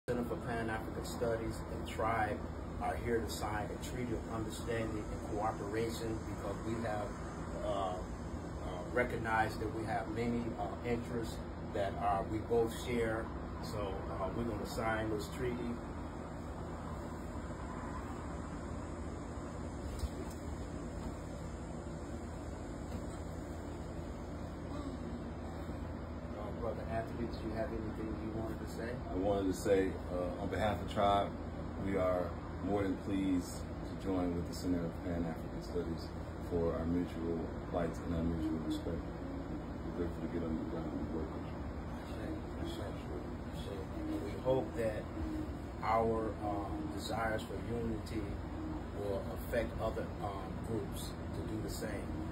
Center for Pan-African Studies and T.R.I.B.E are here to sign a treaty of understanding and cooperation because we have recognized that we have many interests that we both share. So we're going to sign this treaty. Brother Anthony, did you have anything you wanted to say? I wanted to say, on behalf of T.R.I.B.E, we are more than pleased to join with the Center of Pan-African Studies for our mutual plights and our mutual respect. We're grateful to get on the ground and work with you. We hope that our desires for unity will affect other groups to do the same.